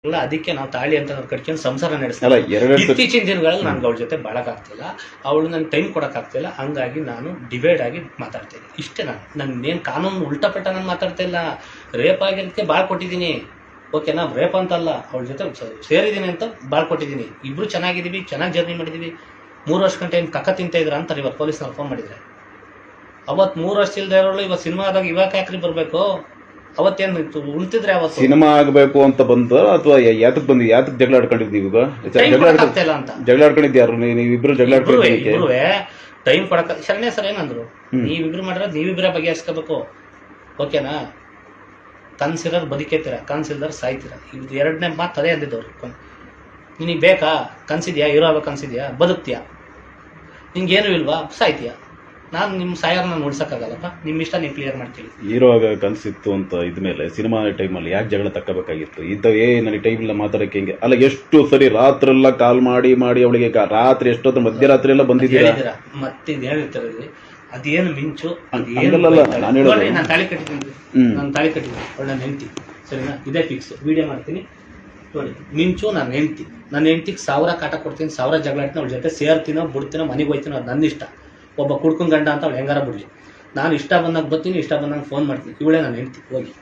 ಅಲ್ಲ ಅದಕ್ಕೆ ನಾವು ತಾಳಿ ಅಂತ ಕಟ್ಕೊಂಡು ಸಂಸಾರ ನಡೆಸ್ತೀವಿ. ಇತ್ತೀಚಿನ ದಿನಗಳಲ್ಲಿ ನನ್ಗೆ ಅವಳ ಜೊತೆ ಬಾಳಕ್ಕಾಗ್ತಿಲ್ಲ, ಅವಳು ನನ್ಗೆ ಟೈಮ್ ಕೊಡೋಕ್ಕಾಗ್ತಿಲ್ಲ. ಹಂಗಾಗಿ ನಾನು ಡಿವೈಡ್ ಆಗಿ ಮಾತಾಡ್ತೀನಿ ಇಷ್ಟೇ. ನನ್ನೇನು ಕಾನೂನು ಉಲ್ಟಾಪಟ್ಟ ನಾನು ಮಾತಾಡ್ತಾ ಇಲ್ಲ. ರೇಪ್ ಆಗಿರೋದಕ್ಕೆ ಬಾಳ್ ಕೊಟ್ಟಿದ್ದೀನಿ, ಓಕೆನಾ? ರೇಪ್ ಅಂತಲ್ಲ, ಅವಳ ಜೊತೆ ಸೇರಿದ್ದೀನಿ ಅಂತ ಬಾಳ್ ಕೊಟ್ಟಿದ್ದೀನಿ. ಇಬ್ರು ಚೆನ್ನಾಗಿದ್ದೀವಿ, ಚೆನ್ನಾಗಿ ಜರ್ನಿ ಮಾಡಿದ್ದೀವಿ. 3 ವರ್ಷ ಗಂಟೆ ಏನು ಕಕ್ಕ ತಿಂತ ಇದ್ರ ಅಂತಾರೆ ಇವತ್ತು ಪೊಲೀಸ್ನವ್ರು ಫೋನ್ ಮಾಡಿದ್ರೆ. ಅವತ್ತು 3 ವರ್ಷ ಇಲ್ದೇ ಇರೋಳು ಇವತ್ತು ಸಿನಿಮಾ ಆದಾಗ ಇವಾಗ ಯಾಕ್ರಿ ಬರಬೇಕು? ಅವತ್ತೇನು ಉಳ್ತಿದ್ರೆ ಅವತ್ತು ಸಿನಿಮಾ ಆಗಬೇಕು ಅಂತ ಬಂದ ಅಥವಾ ಯಾತಕ್ ಬಂದಿ? ಯಾತಕ್ ಜಗಳ ಆಡ್ಕೊಂಡಿದ್ವಿ? ಈಗ ಜಗಳ ಆಡ್ಕೊಂಡಿದ್ದ ಯಾರು? ನೀವಿಬ್ರು ಜಗಳ ಇಬ್ರು ಟೈಮ್ ಕೊಡಕ ಶರಣ್ಯ ಸರ್ ಏನಂದ್ರು, ನೀವಿಬ್ರು ಮಾಡಿರೋದು ನೀವಿಬ್ರೇ ಬಗೆಹರಿಸ್ಕೋಬೇಕು, ಓಕೆನಾ? ಕನ್ಸಿರೋರು ಬದುಕೇತೀರ, ಕನ್ಸಿಲ್ದಾರ ಸಾಯ್ತೀರ. ಇದು 2ನೇ ಮಾತು ಅದೇ ಅಂದಿದ್ದವ್ರು. ನಿನಗೆ ಬೇಕಾ? ಕನ್ಸಿದ್ಯಾ? ಹೀರೋ ಆಗೋ ಕನ್ಸಿದ್ಯಾ? ಬದುಕ್ತೀಯಾ? ನಿಂಗೇನು ಇಲ್ವಾ? ಸಾಯ್ತೀಯಾ? ನಾನು ನಿಮ್ಮ ಸಾಯರ್ ನಾನು ಉಡ್ಸಕ್ಕಾಗಲ್ಲಪ್ಪ. ನಿಮ್ಮ ಇಷ್ಟ ನೀವು ಕ್ಲಿಯರ್ ಮಾಡ್ತೀವಿ. ಹೀರೋ ಆಗ ಕನ್ಸಿತ್ತು ಅಂತ ಇದ್ಮೇಲೆ ಸಿನಿಮಾ ಟೈಮಲ್ಲಿ ಯಾಕೆ ಜಗಳ ತಕ್ಕಬೇಕಾಗಿತ್ತು? ಇಂಥವೇ ನನಗೆ ಟೈಮ್ ಇಲ್ಲ ಮಾತಾಡಕ್ಕೆ. ಹೆಂಗೆ ಅಲ್ಲ, ಎಷ್ಟು ಸರಿ ರಾತ್ರೆಲ್ಲ ಕಾಲ್ ಮಾಡಿ ಅವಳಿಗೆ ರಾತ್ರಿ ಎಷ್ಟೊತ್ತು ಮಧ್ಯರಾತ್ರಿ ಎಲ್ಲ ಬಂದಿದ್ದೀರಾ? ಮತ್ತಿದ್ ಹೇಳಿರ್ತಾರೆ ಅದೇನು ಮಿಂಚು, ನಾನು ತಾಳಿ ಕಟ್ಟಿದ್ದೀನಿ, ನಾನು ತಾಳಿ ಕಟ್ಟಿದ್ದೀನಿ ಅವಳು ನನ್ನ ಹೆಂಡತಿ, ಸರಿನಾ? ಇದೇ ಫಿಕ್ಸ್. ವಿಡಿಯೋ ಮಾಡ್ತೀನಿ ನೋಡಿ. ಮಿಂಚು ನನ್ನ ಹೆಂಡತಿ, ನನ್ನ ಹೆಂಡತಿಗೆ 1000 ಕಾಟ ಕೊಡ್ತೀನಿ, 1000 ಜಗಳ ಆಡ್ತೀನಿ. ಅವಳ ಜೊತೆ ಸೇರ್ತೀನೋ ಬಿಡ್ತೀನೋ, ಮನೆಗೆ ಹೋಗ್ತೀನೋ, ಅದು ನನ್ನ ಇಷ್ಟ. ಒಬ್ಬ ಕುಡ್ಕೊಂಡ್ ಗಂಡ ಅಂತ ಅವಳು ಹೆಂಗಾರ ಬಿಡ್ಲಿ. ನಾನು ಇಷ್ಟ ಬಂದಾಗ ಬರ್ತೀನಿ, ಇಷ್ಟ ಬಂದಾಗ ಫೋನ್ ಮಾಡ್ತೀನಿ. ಇವಳೇ ನನ್ನ ಹೆಂಡತಿ. ಹೋಗಿ